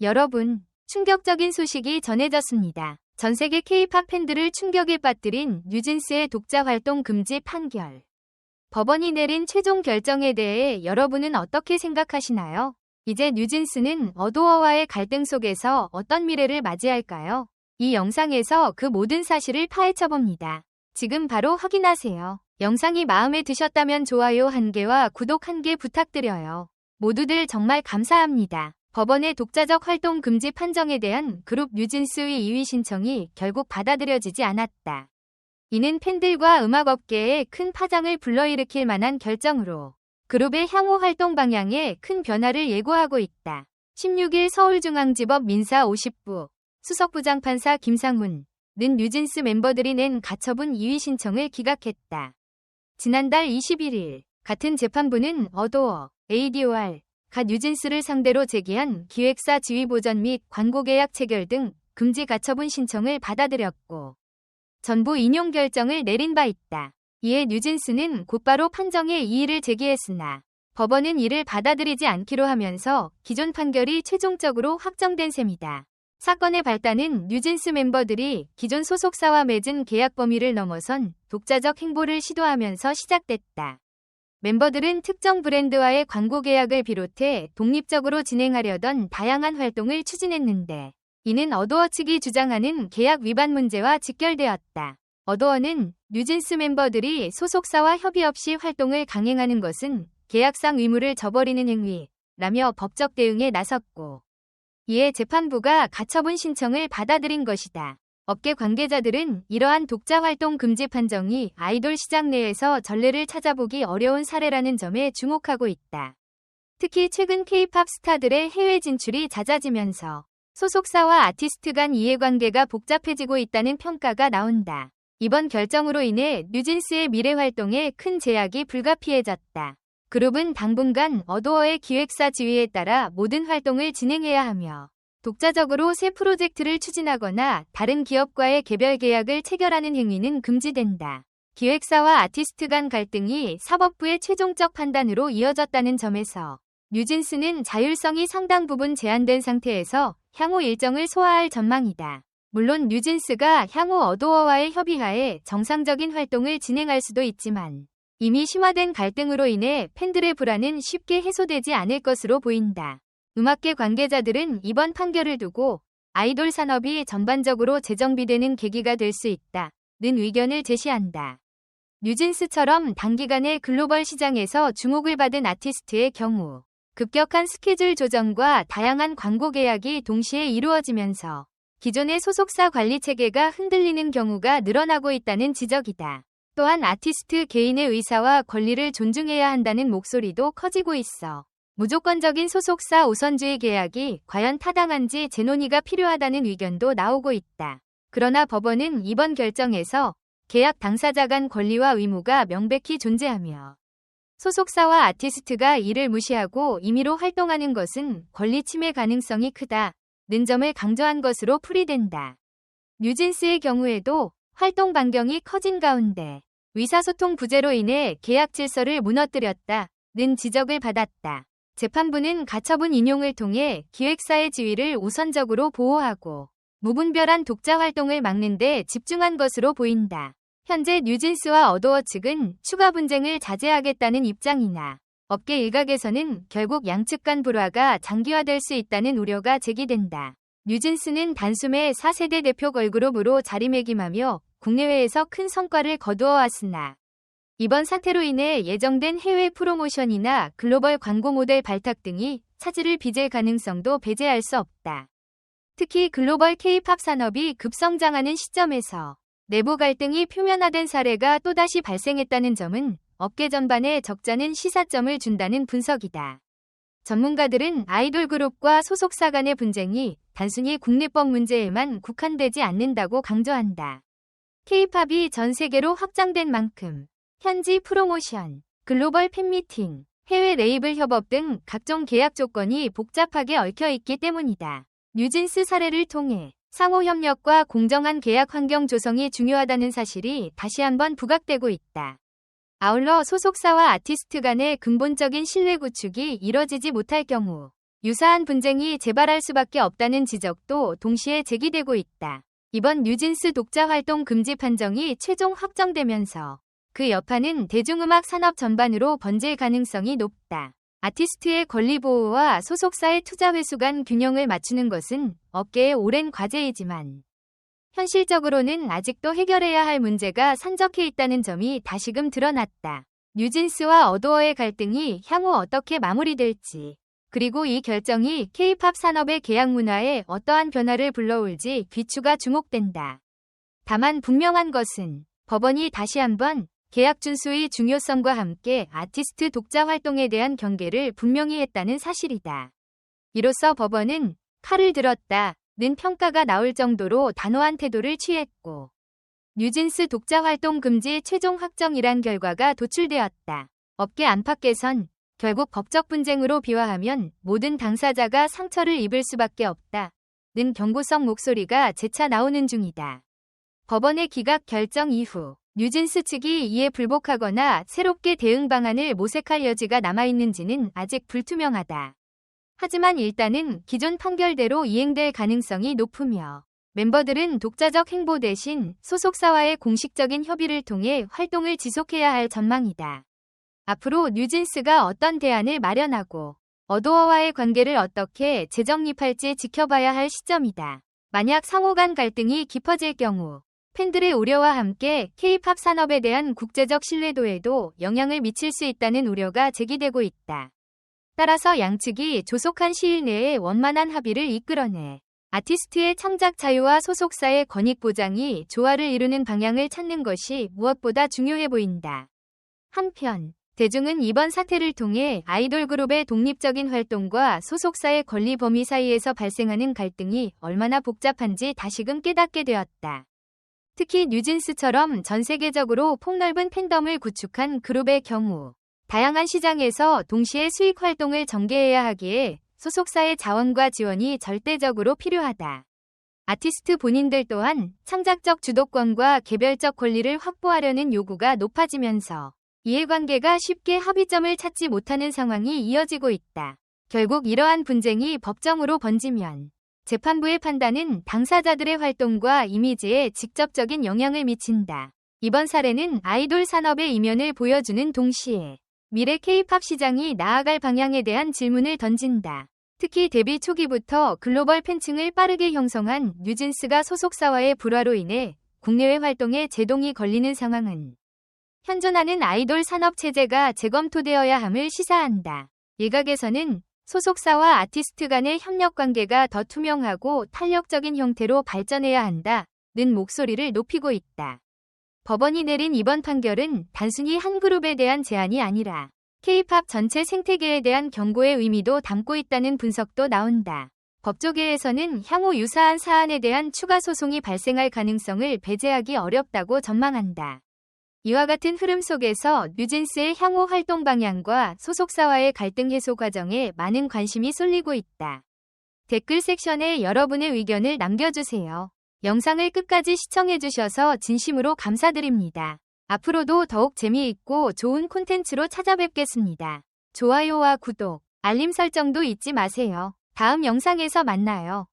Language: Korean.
여러분, 충격적인 소식이 전해졌습니다. 전 세계 K-팝 팬들을 충격에 빠뜨린 뉴진스의 독자 활동 금지 판결. 법원이 내린 최종 결정에 대해 여러분은 어떻게 생각하시나요? 이제 뉴진스는 어도어와의 갈등 속에서 어떤 미래를 맞이할까요? 이 영상에서 그 모든 사실을 파헤쳐봅니다. 지금 바로 확인하세요. 영상이 마음에 드셨다면 좋아요 1개와 구독 1개 부탁드려요. 모두들 정말 감사합니다. 법원의 독자적 활동 금지 판정에 대한 그룹 뉴진스의 이의 신청이 결국 받아들여지지 않았다. 이는 팬들과 음악업계에 큰 파장을 불러일으킬 만한 결정으로 그룹의 향후 활동 방향에 큰 변화를 예고하고 있다. 16일 서울중앙지법 민사 50부 수석부장판사 김상훈 는 뉴진스 멤버들이 낸 가처분 이의 신청을 기각했다. 지난달 21일 같은 재판부는 어도어, ADOR, 가 뉴진스를 상대로 제기한 기획사 지위보전 및 광고계약 체결 등 금지 가처분 신청을 받아들였고 전부 인용 결정을 내린 바 있다. 이에 뉴진스는 곧바로 판정에 이의를 제기했으나 법원은 이를 받아들이지 않기로 하면서 기존 판결이 최종적으로 확정된 셈이다. 사건의 발단은 뉴진스 멤버들이 기존 소속사와 맺은 계약 범위를 넘어선 독자적 행보를 시도하면서 시작됐다. 멤버들은 특정 브랜드와의 광고 계약을 비롯해 독립적으로 진행하려던 다양한 활동을 추진했는데 이는 어도어 측이 주장하는 계약 위반 문제와 직결되었다. 어도어는 뉴진스 멤버들이 소속사와 협의 없이 활동을 강행하는 것은 계약상 의무를 저버리는 행위라며 법적 대응에 나섰고 이에 재판부가 가처분 신청을 받아들인 것이다. 업계 관계자들은 이러한 독자 활동 금지 판정이 아이돌 시장 내에서 전례를 찾아보기 어려운 사례라는 점에 주목하고 있다. 특히 최근 K-팝 스타들의 해외 진출이 잦아지면서 소속사와 아티스트 간 이해관계가 복잡해지고 있다는 평가가 나온다. 이번 결정으로 인해 뉴진스의 미래 활동에 큰 제약이 불가피해졌다. 그룹은 당분간 어도어의 기획사 지휘에 따라 모든 활동을 진행해야 하며 독자적으로 새 프로젝트를 추진하거나 다른 기업과의 개별 계약을 체결하는 행위는 금지된다. 기획사와 아티스트 간 갈등이 사법부의 최종적 판단으로 이어졌다는 점에서 뉴진스는 자율성이 상당 부분 제한된 상태에서 향후 일정을 소화할 전망이다. 물론 뉴진스가 향후 어도어와의 협의하에 정상적인 활동을 진행할 수도 있지만 이미 심화된 갈등으로 인해 팬들의 불안은 쉽게 해소되지 않을 것으로 보인다. 음악계 관계자들은 이번 판결을 두고 아이돌 산업이 전반적으로 재정비되는 계기가 될 수 있다는 의견을 제시한다. 뉴진스처럼 단기간에 글로벌 시장에서 주목을 받은 아티스트의 경우 급격한 스케줄 조정과 다양한 광고 계약이 동시에 이루어지면서 기존의 소속사 관리 체계가 흔들리는 경우가 늘어나고 있다는 지적이다. 또한 아티스트 개인의 의사와 권리를 존중해야 한다는 목소리도 커지고 있어 무조건적인 소속사 우선주의 계약이 과연 타당한지 재논의가 필요하다는 의견도 나오고 있다. 그러나 법원은 이번 결정에서 계약 당사자 간 권리와 의무가 명백히 존재하며 소속사와 아티스트가 이를 무시하고 임의로 활동하는 것은 권리 침해 가능성이 크다는 점을 강조한 것으로 풀이된다. 뉴진스의 경우에도 활동 반경이 커진 가운데 의사소통 부재로 인해 계약 질서를 무너뜨렸다는 지적을 받았다. 재판부는 가처분 인용을 통해 기획사의 지위를 우선적으로 보호하고 무분별한 독자 활동을 막는 데 집중한 것으로 보인다. 현재 뉴진스와 어도어 측은 추가 분쟁을 자제하겠다는 입장이나 업계 일각에서는 결국 양측 간 불화가 장기화될 수 있다는 우려가 제기된다. 뉴진스는 단숨에 4세대 대표 걸그룹으로 자리매김하며 국내외에서 큰 성과를 거두어왔으나 이번 사태로 인해 예정된 해외 프로모션이나 글로벌 광고 모델 발탁 등이 차질을 빚을 가능성도 배제할 수 없다. 특히 글로벌 K-팝 산업이 급성장하는 시점에서 내부 갈등이 표면화된 사례가 또다시 발생했다는 점은 업계 전반에 적잖은 시사점을 준다는 분석이다. 전문가들은 아이돌 그룹과 소속사 간의 분쟁이 단순히 국내법 문제에만 국한되지 않는다고 강조한다. K-팝이 전 세계로 확장된 만큼 현지 프로모션, 글로벌 팬미팅, 해외 레이블 협업 등 각종 계약 조건이 복잡하게 얽혀있기 때문이다. 뉴진스 사례를 통해 상호 협력과 공정한 계약 환경 조성이 중요하다는 사실이 다시 한번 부각되고 있다. 아울러 소속사와 아티스트 간의 근본적인 신뢰 구축이 이뤄지지 못할 경우 유사한 분쟁이 재발할 수밖에 없다는 지적도 동시에 제기되고 있다. 이번 뉴진스 독자 활동 금지 판정이 최종 확정되면서 그 여파는 대중음악 산업 전반으로 번질 가능성이 높다. 아티스트의 권리 보호와 소속사의 투자 회수 간 균형을 맞추는 것은 업계의 오랜 과제이지만 현실적으로는 아직도 해결해야 할 문제가 산적해 있다는 점이 다시금 드러났다. 뉴진스와 어도어의 갈등이 향후 어떻게 마무리될지, 그리고 이 결정이 K-팝 산업의 계약 문화에 어떠한 변화를 불러올지 귀추가 주목된다. 다만 분명한 것은 법원이 다시 한번 계약 준수의 중요성과 함께 아티스트 독자 활동에 대한 경계를 분명히 했다는 사실이다. 이로써 법원은 칼을 들었다는 평가가 나올 정도로 단호한 태도를 취했고, 뉴진스 독자 활동 금지 최종 확정이란 결과가 도출되었다. 업계 안팎에선 결국 법적 분쟁으로 비화하면 모든 당사자가 상처를 입을 수밖에 없다는 경고성 목소리가 재차 나오는 중이다. 법원의 기각 결정 이후 뉴진스 측이 이에 불복하거나 새롭게 대응 방안을 모색할 여지가 남아있는지는 아직 불투명하다. 하지만 일단은 기존 판결대로 이행될 가능성이 높으며 멤버들은 독자적 행보 대신 소속사와의 공식적인 협의를 통해 활동을 지속해야 할 전망이다. 앞으로 뉴진스가 어떤 대안을 마련하고 어도어와의 관계를 어떻게 재정립할지 지켜봐야 할 시점이다. 만약 상호 간 갈등이 깊어질 경우 팬들의 우려와 함께 K-팝 산업에 대한 국제적 신뢰도에도 영향을 미칠 수 있다는 우려가 제기되고 있다. 따라서 양측이 조속한 시일 내에 원만한 합의를 이끌어내 아티스트의 창작 자유와 소속사의 권익 보장이 조화를 이루는 방향을 찾는 것이 무엇보다 중요해 보인다. 한편 대중은 이번 사태를 통해 아이돌 그룹의 독립적인 활동과 소속사의 권리 범위 사이에서 발생하는 갈등이 얼마나 복잡한지 다시금 깨닫게 되었다. 특히 뉴진스처럼 전 세계적으로 폭넓은 팬덤을 구축한 그룹의 경우 다양한 시장에서 동시에 수익 활동을 전개해야 하기에 소속사의 자원과 지원이 절대적으로 필요하다. 아티스트 본인들 또한 창작적 주도권과 개별적 권리를 확보하려는 요구가 높아지면서 이해관계가 쉽게 합의점을 찾지 못하는 상황이 이어지고 있다. 결국 이러한 분쟁이 법정으로 번지면 재판부의 판단은 당사자들의 활동과 이미지에 직접적인 영향을 미친다. 이번 사례는 아이돌 산업의 이면을 보여주는 동시에 미래 K-팝 시장이 나아갈 방향에 대한 질문을 던진다. 특히 데뷔 초기부터 글로벌 팬층을 빠르게 형성한 뉴진스가 소속사와의 불화로 인해 국내외 활동에 제동이 걸리는 상황은 현존하는 아이돌 산업 체제가 재검토되어야 함을 시사한다. 일각에서는 소속사와 아티스트 간의 협력 관계가 더 투명하고 탄력적인 형태로 발전해야 한다는 목소리를 높이고 있다. 법원이 내린 이번 판결은 단순히 한 그룹에 대한 제한이 아니라 K-팝 전체 생태계에 대한 경고의 의미도 담고 있다는 분석도 나온다. 법조계에서는 향후 유사한 사안에 대한 추가 소송이 발생할 가능성을 배제하기 어렵다고 전망한다. 이와 같은 흐름 속에서 뉴진스의 향후 활동 방향과 소속사와의 갈등 해소 과정에 많은 관심이 쏠리고 있다. 댓글 섹션에 여러분의 의견을 남겨주세요. 영상을 끝까지 시청해주셔서 진심으로 감사드립니다. 앞으로도 더욱 재미있고 좋은 콘텐츠로 찾아뵙겠습니다. 좋아요와 구독, 알림 설정도 잊지 마세요. 다음 영상에서 만나요.